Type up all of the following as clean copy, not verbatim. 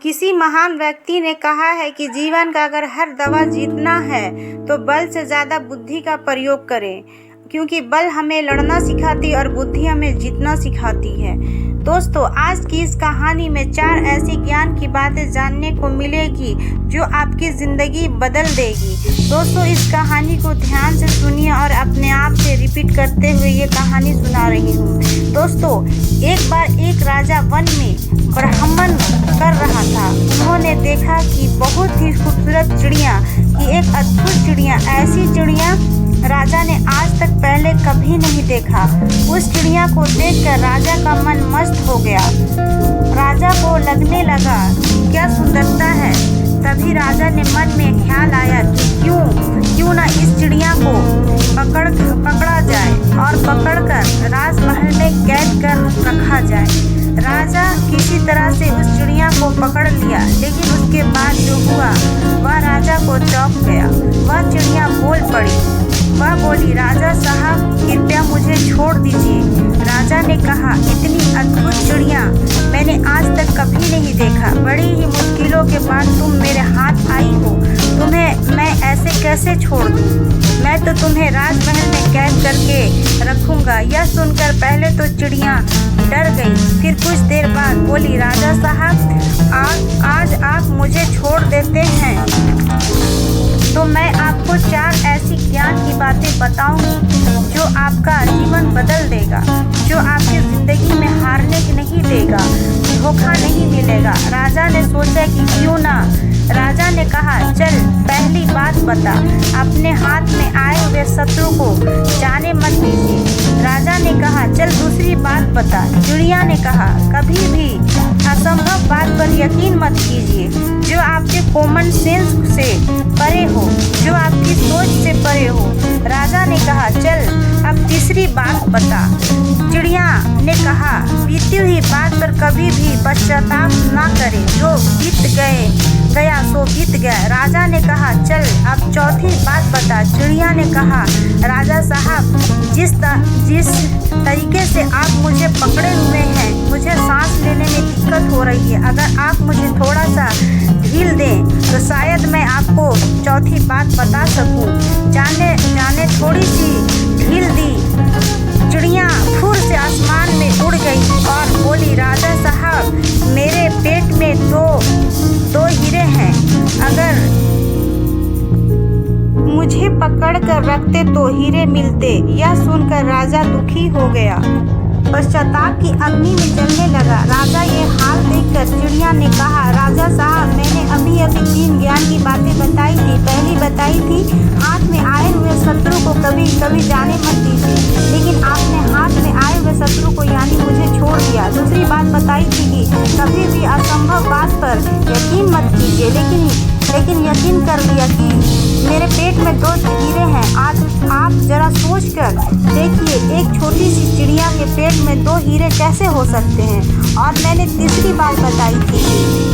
किसी महान व्यक्ति ने कहा है कि जीवन का अगर हर दवा जीतना है तो बल से ज़्यादा बुद्धि का प्रयोग करें, क्योंकि बल हमें लड़ना सिखाती है और बुद्धि हमें जीतना सिखाती है। दोस्तों, आज की इस कहानी में 4 ऐसी ज्ञान की बातें जानने को मिलेगी जो आपकी ज़िंदगी बदल देगी। दोस्तों, इस कहानी को ध्यान से सुनिए और अपने आप से रिपीट करते हुए ये कहानी सुना रही हूँ। दोस्तों, एक बार एक राजा वन में भ्रमण कर रहा था। उन्होंने देखा कि बहुत ही खूबसूरत चिड़िया की एक अद्भुत चिड़िया, ऐसी चिड़िया राजा ने आज तक पहले कभी नहीं देखा। उस चिड़िया को देखकर राजा का मन मस्त हो गया। राजा को लगने लगा क्या सुंदरता है। तभी राजा ने मन में ख्याल आया कि क्यों ना इस चिड़िया को पकड़ा जाए और पकड़कर राजमहल में कैद कर रखा जाए। राजा किसी तरह से उस चिड़िया को पकड़ लिया, लेकिन उसके बाद जो हुआ वह राजा को चौंक गया। वह चिड़िया बोल पड़ी। वह बोली, राजा साहब, कृपया मुझे छोड़ दीजिए। राजा ने कहा, इतनी अद्भुत चिड़िया मैंने आज तक कभी नहीं देखा। बड़ी ही मुश्किलों के बाद तुम मेरे हाथ आई हो। तुम्हें मैं ऐसे कैसे छोड़ दूँ? मैं तो तुम्हें राजमहल में कैद करके रखूँगा। यह सुनकर पहले तो चिड़िया डर गई, फिर कुछ देर बाद बोली, राजा साहब, आज आप मुझे छोड़ देते हैं तो मैं आपको 4 ऐसी ज्ञान की बातें बताऊंगी जो आपका जीवन बदल देगा, जो आपकी ज़िंदगी में हारने नहीं देगा, धोखा नहीं मिलेगा। राजा ने सोचा कि क्यों ना। राजा ने कहा, चल पहली बात बता, अपने हाथ में आए हुए शत्रु को जाने मत दीजिए। राजा ने कहा, चल दूसरी बात बता। चिड़िया ने कहा, कभी भी असंभव बात पर यकीन मत कीजिए, जो आपके कॉमन सेंस से परे हो, जो आपकी सोच से परे हो। राजा ने कहा, चल अब तीसरी बात बता। चिड़िया ने कहा, बीती हुई बात पर कभी भी पश्चाताप ना करें, जो बीत गया सो बीत गया। राजा ने कहा, चल अब चौथी बात बता। चिड़िया ने कहा, राजा साहब, जिस तरीके से आप मुझे पकड़े हुए हैं, मुझे सांस लेने में दिक्कत हो रही है। अगर आप मुझे थोड़ा सा ढील दें तो शायद मैं आपको चौथी बात बता सकूं। जाने थोड़ी सी ढील दी। चिड़िया फुर से आसमान में उड़ गई और बोली, राजा साहब, मेरे पेट में दो हीरे हैं। अगर मुझे पकड़ कर रखते तो हीरे मिलते। यह सुनकर राजा दुखी हो गया, पश्चाताप की अग्नि में जलने लगा। राजा ये हाल देखकर चिड़िया ने कहा, राजा साहब, मैंने अभी 3 ज्ञान की बातें बताई थी। पहली बताई थी, हाथ में आए हुए शत्रु को कभी जाने मत दीजिए, लेकिन आपने हाथ में आए हुए शत्रु को यानी मुझे छोड़ दिया। दूसरी बात बताई थी कि कभी भी असंभव बात पर यकीन मत कीजिए, लेकिन यकीन कर लिया कि मेरे पेट में 2 हीरे हैं। आज आप जरा सोच कर देखिए, एक छोटी सी चिड़िया के पेट में 2 हीरे कैसे हो सकते हैं। और मैंने तीसरी बात बताई थी,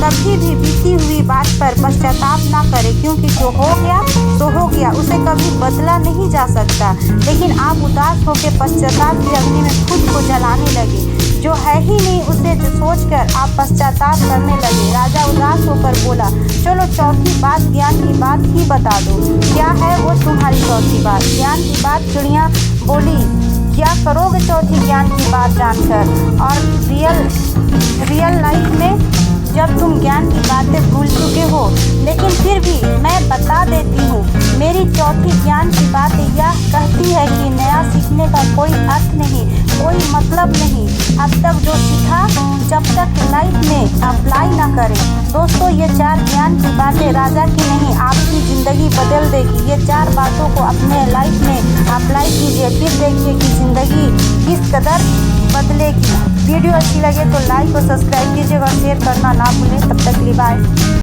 कभी भी बीती हुई बात पर पश्चाताप ना करें, क्योंकि जो हो गया सो हो गया, उसे कभी बदला नहीं जा सकता। लेकिन आप उदास होकर पश्चाताप की अग्नि में खुद को जलाने लगे। जो है ही नहीं उसे सोचकर आप पश्चाताप करने लगे। राजा उदास होकर बोला, चलो चौथी बात, ज्ञान की बात ही बता दो। क्या है वो तुम्हारी चौथी बात? ज्ञान की बात? चिड़िया बोली, क्या करोगे चौथी ज्ञान की बात जानकर? और रियल लाइफ में जब तुम ज्ञान की बातें भूल चुके हो। लेकिन फिर भी मैं बता देती हूँ, मेरी चौथी ज्ञान की बात यह कहती है कि नया सीखने का कोई अर्थ नहीं, कोई मतलब नहीं, अब तक जो सीखा जब तक लाइफ में अप्लाई ना करें। दोस्तों, ये 4 ज्ञान की बातें राजा की नहीं, आपकी ज़िंदगी बदल देगी। ये 4 बातों को अपने लाइफ में अप्लाई कीजिए, फिर देखिए कि ज़िंदगी किस कदर बदलेगी। वीडियो अच्छी लगे तो लाइक और सब्सक्राइब कीजिएगा और शेयर करना ना भूलें। तब तक के लिए बाय।